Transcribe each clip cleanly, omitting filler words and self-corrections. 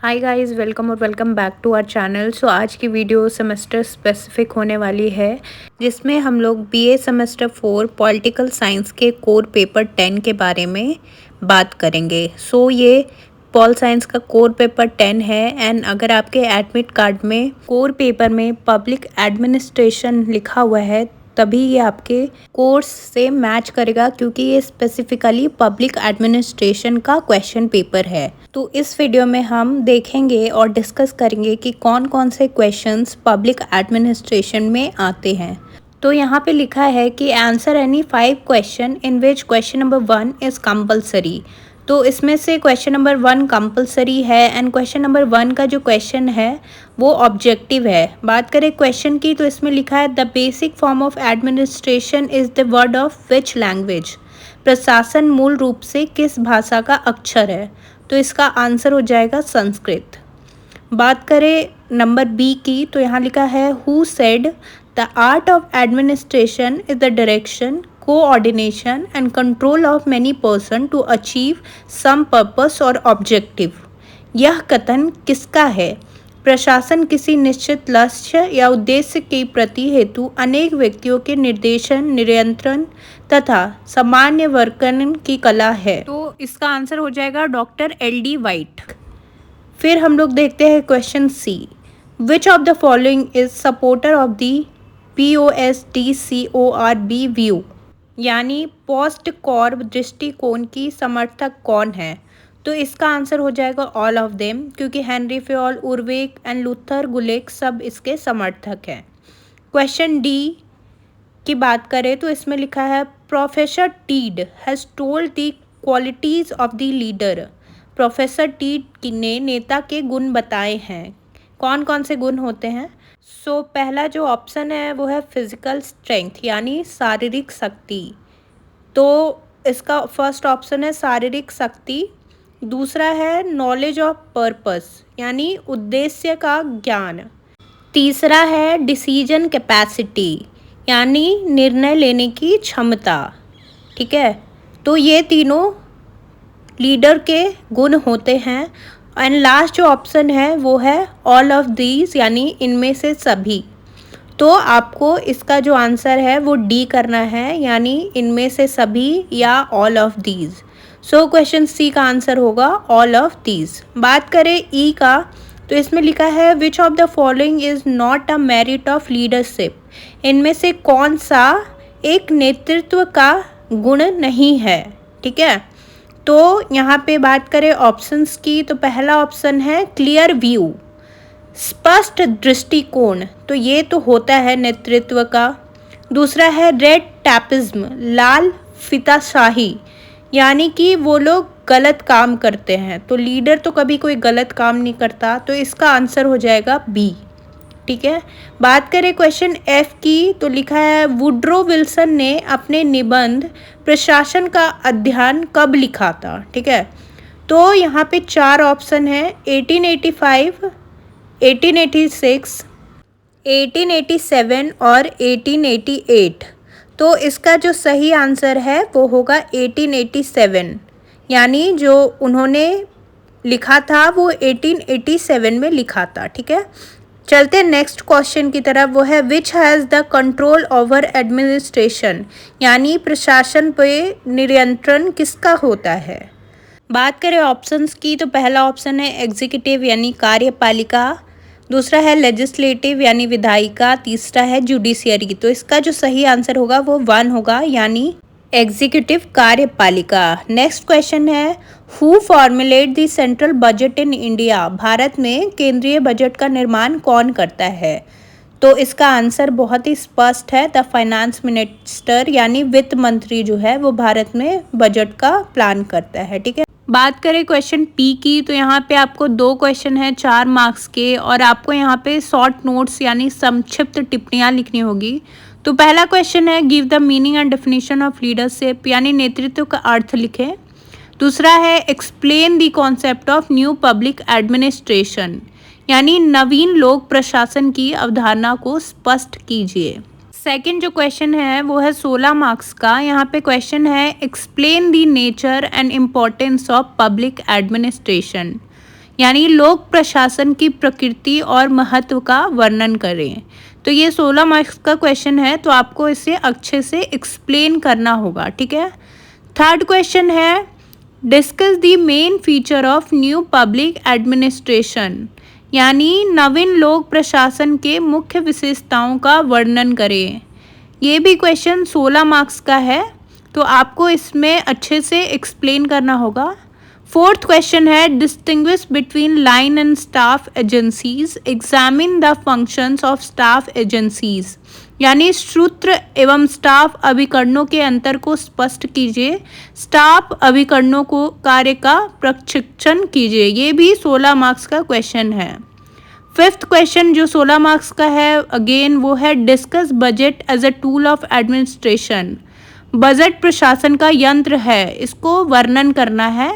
हाय guys, welcome और welcome back to our channel. आज की वीडियो सेमेस्टर स्पेसिफिक होने वाली है, जिसमें हम लोग बीए सेमेस्टर 4 पॉलिटिकल साइंस के कोर पेपर 10 के बारे में बात करेंगे। ये पॉल साइंस का कोर पेपर 10 है एंड अगर आपके एडमिट कार्ड में कोर पेपर में पब्लिक एडमिनिस्ट्रेशन लिखा हुआ है तभी ये आपके कोर्स से मैच करेगा, क्योंकि ये स्पेसिफिकली पब्लिक एडमिनिस्ट्रेशन का क्वेश्चन पेपर है। तो इस वीडियो में हम देखेंगे और डिस्कस करेंगे कि कौन कौन से क्वेश्चंस पब्लिक एडमिनिस्ट्रेशन में आते हैं। तो यहाँ पे लिखा है कि answer any 5 question in which question number 1 is compulsory. तो इसमें से क्वेश्चन नंबर 1 कंपलसरी है एंड क्वेश्चन नंबर 1 का जो क्वेश्चन है वो ऑब्जेक्टिव है। बात करें क्वेश्चन की तो इसमें लिखा है the basic form of administration is the word of which language. प्रशासन मूल रूप से किस भाषा का अक्षर है। तो इसका आंसर हो जाएगा संस्कृत। बात करें नंबर बी की तो यहाँ लिखा है who said the art of administration is the direction coordination and control of many person to achieve some purpose और ऑब्जेक्टिव। यह कथन किसका है। प्रशासन किसी निश्चित लक्ष्य या उद्देश्य के प्रति हेतु अनेक व्यक्तियों के निर्देशन नियंत्रण तथा सामान्य वर्तन की कला है। तो इसका आंसर हो जाएगा डॉक्टर LD वाइट। फिर हम लोग देखते हैं question C. Which of the following is supporter of the POSTCORB view, यानी पोस्ट कॉर्ब दृष्टिकोण की समर्थक कौन है। तो इसका आंसर हो जाएगा ऑल ऑफ देम, क्योंकि हेनरी फेयोल उर्विक एंड लूथर गुलेक सब इसके समर्थक हैं। क्वेश्चन डी की बात करें तो इसमें लिखा है professor Tead has told the qualities of the leader. Professor Tead ने नेता के गुण बताए हैं। कौन कौन से गुण होते हैं। पहला जो ऑप्शन है वो है फिजिकल स्ट्रेंथ, यानी शारीरिक शक्ति। तो इसका फर्स्ट ऑप्शन है शारीरिक शक्ति। दूसरा है नॉलेज ऑफ पर्पस, यानी उद्देश्य का ज्ञान। तीसरा है डिसीजन कैपेसिटी, यानी निर्णय लेने की क्षमता। ठीक है, तो ये तीनों लीडर के गुण होते हैं। एंड लास्ट जो ऑप्शन है वो है ऑल ऑफ दीज, यानी इनमें से सभी। तो आपको इसका जो आंसर है वो डी करना है, यानी इनमें से सभी या ऑल ऑफ दीज। क्वेश्चन सी का आंसर होगा ऑल ऑफ दीज। बात करें ई का तो इसमें लिखा है विच of the following is not a merit of leadership. इनमें से कौन सा एक नेतृत्व का गुण नहीं है। ठीक है, तो यहाँ पे बात करें ऑप्शंस की तो पहला ऑप्शन है क्लियर व्यू, स्पष्ट दृष्टिकोण, तो ये तो होता है नेतृत्व का। दूसरा है रेड टैपिज्म, लाल फीताशाही, यानी कि वो लोग गलत काम करते हैं। तो लीडर तो कभी कोई गलत काम नहीं करता, तो इसका आंसर हो जाएगा बी। ठीक है, बात करें क्वेश्चन एफ की तो लिखा है वुड्रो विल्सन ने अपने निबंध प्रशासन का अध्ययन कब लिखा था। ठीक है, तो यहाँ पे 4 ऑप्शन है 1885, 1886, 1887 और 1888। तो इसका जो सही आंसर है वो होगा 1887, यानी जो उन्होंने लिखा था वो 1887 में लिखा था। ठीक है, चलते नेक्स्ट क्वेश्चन की तरफ। वो है which has the control over administration, यानी प्रशासन पे नियंत्रण किसका होता है। बात करें ऑप्शंस की तो पहला ऑप्शन है एग्जीक्यूटिव, यानी कार्यपालिका। दूसरा है लेजिस्लेटिव, यानी विधायिका। तीसरा है जुडिशियरी। तो इसका जो सही आंसर होगा वो 1 होगा, यानी एग्जीक्यूटिव कार्यपालिका। नेक्स्ट क्वेश्चन है who formulate the central budget in India. Bharat में केंद्रीय बजट का निर्माण कौन करता है। तो इसका आंसर बहुत ही स्पष्ट है, द फाइनेंस मिनिस्टर, यानी वित्त मंत्री जो है वो भारत में बजट का प्लान करता है। ठीक है, बात करें क्वेश्चन पी की तो यहाँ पे आपको 2 क्वेश्चन है 4 मार्क्स के, और आपको यहाँ पे शॉर्ट नोट्स यानी संक्षिप्त टिप्पणियाँ लिखनी होगी। तो पहला क्वेश्चन है give the meaning and definition of leadership, यानी नेतृत्व का अर्थ लिखें। दूसरा है explain the concept of new public administration, यानी नवीन लोक प्रशासन की अवधारणा को स्पष्ट कीजिए। सेकंड जो क्वेश्चन है वो है 16 मार्क्स का। यहाँ पे क्वेश्चन है explain the nature and importance of public administration, यानी लोक प्रशासन की प्रकृति और महत्व का वर्णन करें। तो ये 16 मार्क्स का क्वेश्चन है, तो आपको इसे अच्छे से एक्सप्लेन करना होगा, ठीक है। थर्ड क्वेश्चन है discuss the main feature of new public administration, यानी नवीन लोक प्रशासन के मुख्य विशेषताओं का वर्णन करें। ये भी क्वेश्चन 16 मार्क्स का है, तो आपको इसमें अच्छे से एक्सप्लेन करना होगा। फोर्थ क्वेश्चन है distinguish between line and staff agencies, examine the functions of staff agencies, यानी सूत्र एवं स्टाफ अभिकरणों के अंतर को स्पष्ट कीजिए, स्टाफ अभिकरणों को कार्य का प्रशिक्षण कीजिए। ये भी 16 मार्क्स का क्वेश्चन है। फिफ्थ क्वेश्चन जो 16 मार्क्स का है अगेन वो है discuss budget as a tool of administration, budget प्रशासन का यंत्र है, इसको वर्णन करना है।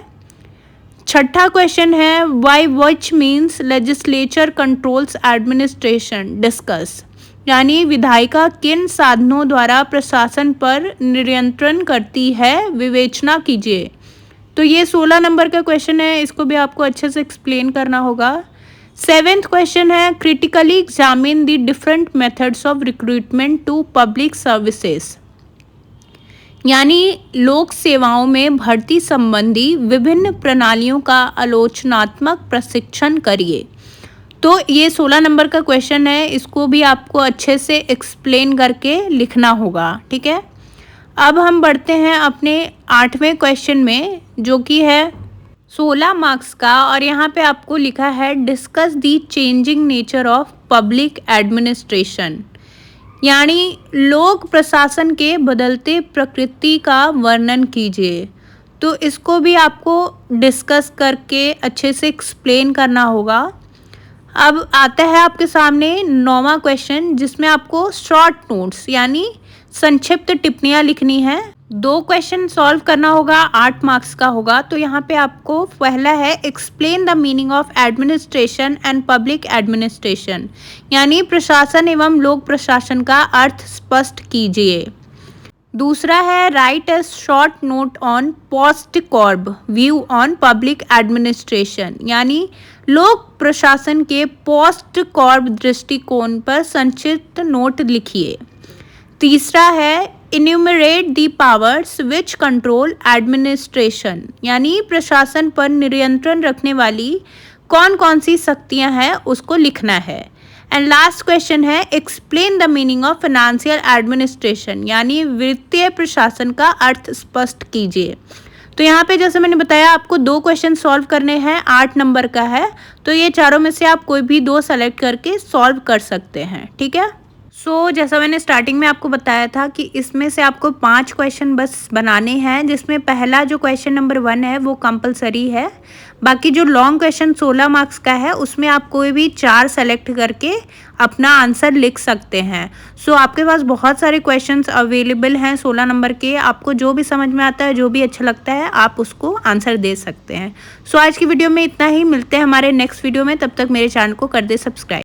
छठा क्वेश्चन है why which means legislature controls administration, discuss, यानी विधायिका किन साधनों द्वारा प्रशासन पर नियंत्रण करती है, विवेचना कीजिए। तो ये 16 नंबर का क्वेश्चन है, इसको भी आपको अच्छे से एक्सप्लेन करना होगा। सेवेंथ क्वेश्चन है critically examine the different methods of recruitment to public services, यानी लोक सेवाओं में भर्ती संबंधी विभिन्न प्रणालियों का आलोचनात्मक प्रशिक्षण करिए। तो ये 16 नंबर का क्वेश्चन है, इसको भी आपको अच्छे से एक्सप्लेन करके लिखना होगा, ठीक है। अब हम बढ़ते हैं अपने 8वें क्वेश्चन में जो कि है 16 मार्क्स का, और यहाँ पे आपको लिखा है discuss the changing nature of public administration, यानी लोक प्रशासन के बदलते प्रकृति का वर्णन कीजिए। तो इसको भी आपको डिस्कस करके अच्छे से एक्सप्लेन करना होगा। अब आता है आपके सामने 9वां क्वेश्चन जिसमें आपको शॉर्ट नोट्स यानी संक्षिप्त टिप्पणियाँ लिखनी है। 2 क्वेश्चन सॉल्व करना होगा, 8 मार्क्स का होगा। तो यहाँ पे आपको पहला है explain the meaning of administration and public administration, यानी प्रशासन एवं लोक प्रशासन का अर्थ स्पष्ट कीजिए। दूसरा है write a short note on post कॉर्ब व्यू ऑन पब्लिक एडमिनिस्ट्रेशन, यानी लोक प्रशासन के पोस्ट कॉर्ब दृष्टिकोण पर संक्षिप्त नोट लिखिए। तीसरा है enumerate the powers which control administration, यानी प्रशासन पर नियंत्रण रखने वाली कौन कौन सी शक्तियां हैं उसको लिखना है। एंड लास्ट क्वेश्चन है explain the meaning of financial administration, यानी वित्तीय प्रशासन का अर्थ स्पष्ट कीजिए। तो यहाँ पे जैसे मैंने बताया आपको 2 क्वेश्चन सॉल्व करने हैं, 8 नंबर का है, तो ये चारों में से आप कोई भी 2 सेलेक्ट करके सॉल्व कर सकते हैं, ठीक है। जैसा मैंने स्टार्टिंग में आपको बताया था कि इसमें से आपको 5 क्वेश्चन बस बनाने हैं, जिसमें पहला जो क्वेश्चन नंबर 1 है वो कंपलसरी है। बाकी जो लॉन्ग क्वेश्चन 16 मार्क्स का है उसमें आप कोई भी 4 सेलेक्ट करके अपना आंसर लिख सकते हैं। आपके पास बहुत सारे क्वेश्चंस अवेलेबल हैं 16 नंबर के, आपको जो भी समझ में आता है, जो भी अच्छा लगता है आप उसको आंसर दे सकते हैं। आज की वीडियो में इतना ही, मिलते हैं हमारे नेक्स्ट वीडियो में, तब तक मेरे चैनल को कर दे सब्सक्राइब।